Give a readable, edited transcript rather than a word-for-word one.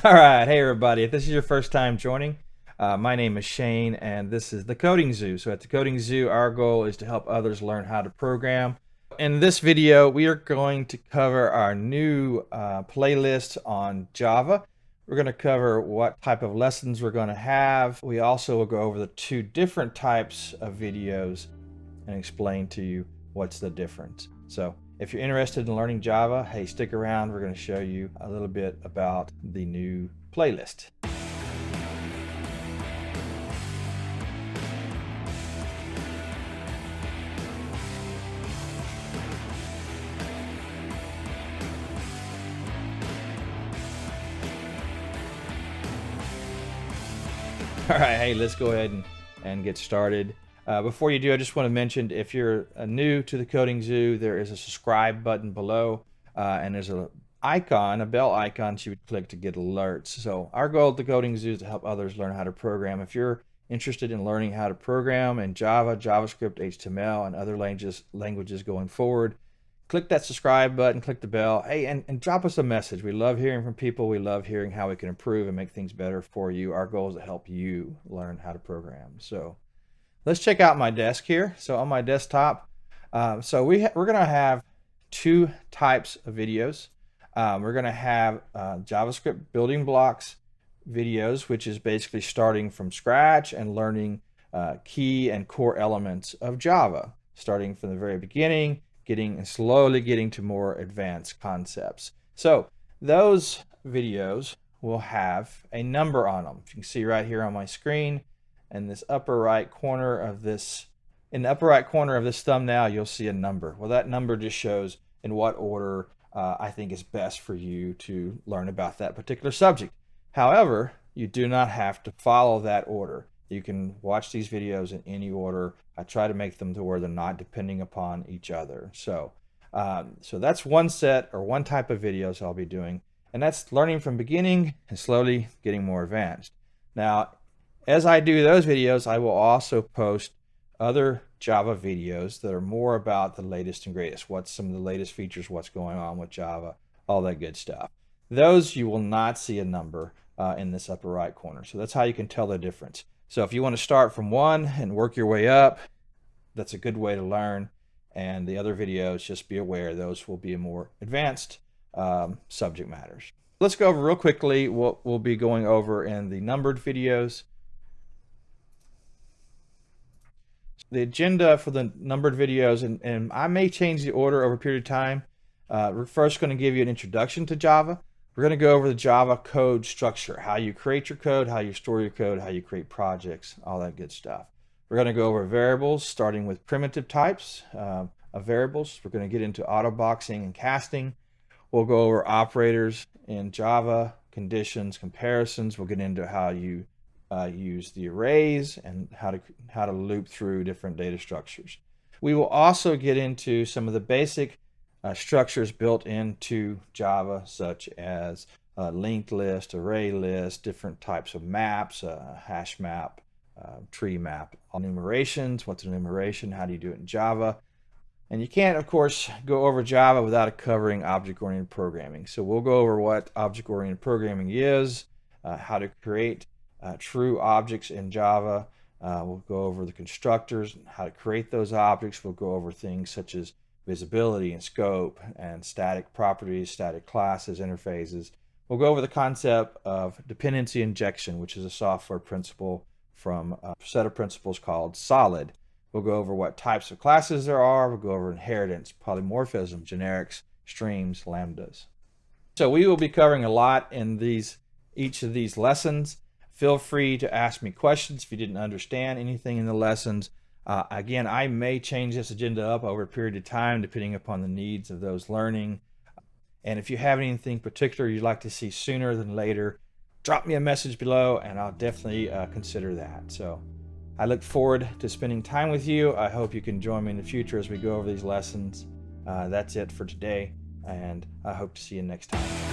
All right, hey everybody. If this is your first time joining, my name is Shane and this is the Coding Zoo. So at the Coding Zoo, our goal is to help others learn how to program. In this video, we are going to cover our new playlist on Java. We're going to cover what type of lessons we're going to have. We also will go over the two different types of videos and explain to you what's the difference. So if you're interested in learning Java, hey, stick around. We're going to show you a little bit about the new playlist. All right, hey, let's go ahead and get started. Before you do, I just want to mention, if you're new to the Coding Zoo, there is a subscribe button below, and there's a bell icon you would click to get alerts. So our goal at the Coding Zoo is to help others learn how to program. If you're interested in learning how to program in Java, JavaScript, HTML, and other languages going forward, click that subscribe button, click the bell, hey, and drop us a message. We love hearing from people. We love hearing how we can improve and make things better for you. Our goal is to help you learn how to program. So let's check out my desk here. So on my desktop, we're going to have two types of videos. We're going to have JavaScript building blocks videos, which is basically starting from scratch and learning key and core elements of Java, starting from the very beginning, slowly getting to more advanced concepts. So those videos will have a number on them. You can see right here on my screen, and this upper right corner of this, in the upper right corner of this thumbnail, you'll see a number. Well, that number just shows in what order I think is best for you to learn about that particular subject. However, you do not have to follow that order. You can watch these videos in any order. I try to make them to where they're not depending upon each other. So that's one set or one type of videos I'll be doing, and that's learning from beginning and slowly getting more advanced. Now, as I do those videos, I will also post other Java videos that are more about the latest and greatest. What's some of the latest features, what's going on with Java, all that good stuff. Those you will not see a number in this upper right corner. So that's how you can tell the difference. So if you want to start from one and work your way up, that's a good way to learn. And the other videos, just be aware, those will be more advanced subject matters. Let's go over real quickly what we'll be going over in the numbered videos. The agenda for the numbered videos, and I may change the order over a period of time. We're first going to give you an introduction to Java. We're going to go over the Java code structure, how you create your code, how you store your code, how you create projects, all that good stuff. We're going to go over variables, starting with primitive types of variables. We're going to get into autoboxing and casting. We'll go over operators in Java, conditions, comparisons. We'll get into how you use the arrays and how to loop through different data structures. We will also get into some of the basic structures built into Java, such as linked list, array list, different types of maps, hash map, tree map, enumerations. What's an enumeration? How do you do it in Java? And you can't, of course, go over Java without covering object-oriented programming. So we'll go over what object-oriented programming is, how to create true objects in Java. We'll go over the constructors and how to create those objects. We'll go over things such as visibility and scope and static properties, static classes, interfaces. We'll go over the concept of dependency injection, which is a software principle from a set of principles called SOLID. We'll go over what types of classes there are. We'll go over inheritance, polymorphism, generics, streams, lambdas. So we will be covering a lot in each of these lessons. Feel free to ask me questions if you didn't understand anything in the lessons. Again, I may change this agenda up over a period of time depending upon the needs of those learning. And if you have anything particular you'd like to see sooner than later, drop me a message below and I'll definitely consider that. So I look forward to spending time with you. I hope you can join me in the future as we go over these lessons. That's it for today, and I hope to see you next time.